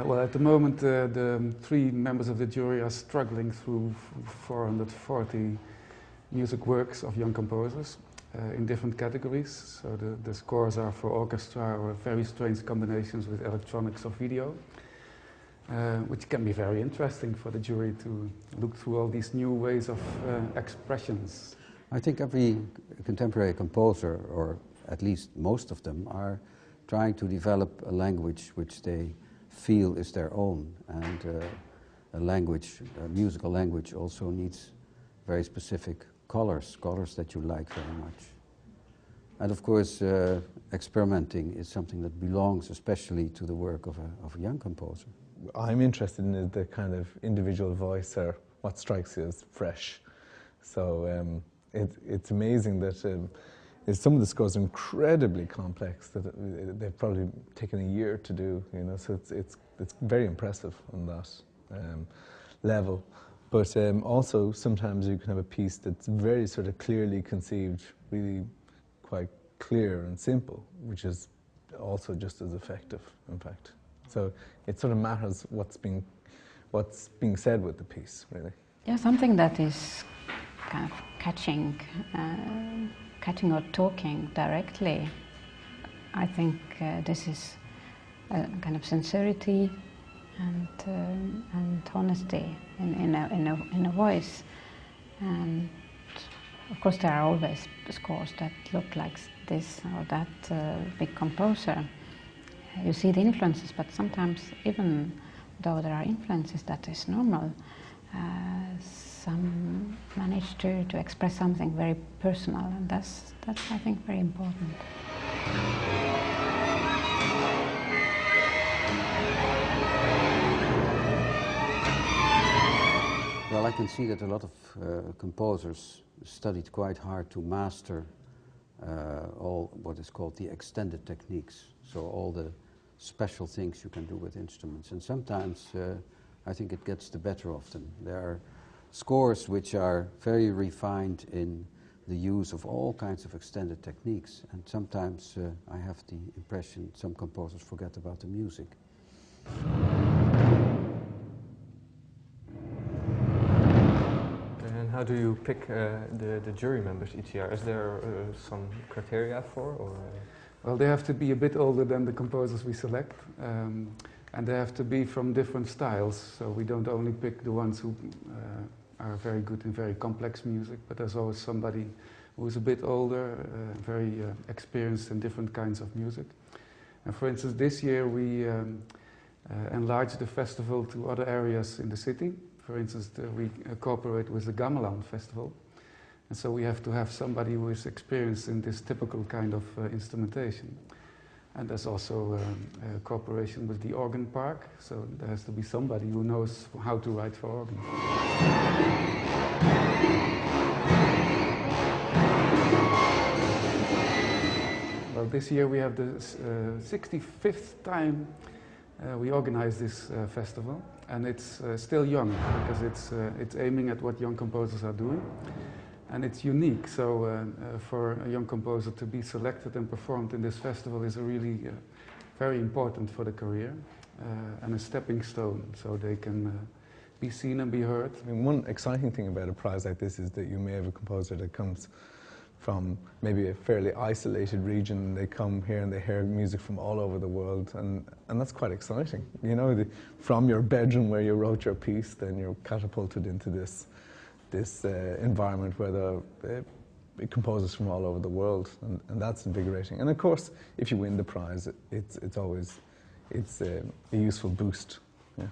Well, at the moment, the three members of the jury are struggling through 440 music works of young composers in different categories. So the scores are for orchestra or very strange combinations with electronics or video, which can be very interesting for the jury to look through all these new ways of expressions. I think every contemporary composer, or at least most of them, are trying to develop a language which they feel is their own, and a musical language also needs very specific colors that you like very much. And of course, experimenting is something that belongs especially to the work of a young composer. I'm interested in the kind of individual voice, or what strikes you as fresh. So it's amazing that some of the scores are incredibly complex, that they've probably taken a year to do, you know, so it's very impressive on that level. But also sometimes you can have a piece that's very sort of clearly conceived, really quite clear and simple, which is also just as effective, in fact. So it sort of matters what's being said with the piece, really. Yeah, something that is kind of catching or talking directly. I think this is a kind of sincerity and honesty in a voice. And of course, there are always scores that look like this or that big composer. You see the influences, but sometimes, even though there are influences, that is normal. Some manage to express something very personal, and that's I think very important. Well, I can see that a lot of composers studied quite hard to master all what is called the extended techniques, so all the special things you can do with instruments, and sometimes I think it gets the better of them. There are scores which are very refined in the use of all kinds of extended techniques, and sometimes I have the impression some composers forget about the music. And how do you pick the jury members each year? Is there some criteria for? Or? Well, they have to be a bit older than the composers we select, and they have to be from different styles. So we don't only pick the ones who are very good in very complex music, but there's always somebody who is a bit older, very experienced in different kinds of music. And for instance, this year we enlarged the festival to other areas in the city. For instance, we cooperate with the Gamelan Festival. And so we have to have somebody who is experienced in this typical kind of instrumentation. And there's also a cooperation with the Organ Park, so there has to be somebody who knows how to write for organ. Well, this year we have the 65th time we organize this festival, and it's still young because it's aiming at what young composers are doing. And it's unique, so for a young composer to be selected and performed in this festival is really very important for the career and a stepping stone, so they can be seen and be heard. I mean, one exciting thing about a prize like this is that you may have a composer that comes from maybe a fairly isolated region, and they come here and they hear music from all over the world, and that's quite exciting. You know, from your bedroom where you wrote your piece, then you're catapulted into this environment where there are composers from all over the world, and that's invigorating. And of course, if you win the prize, it's always a useful boost. Yeah.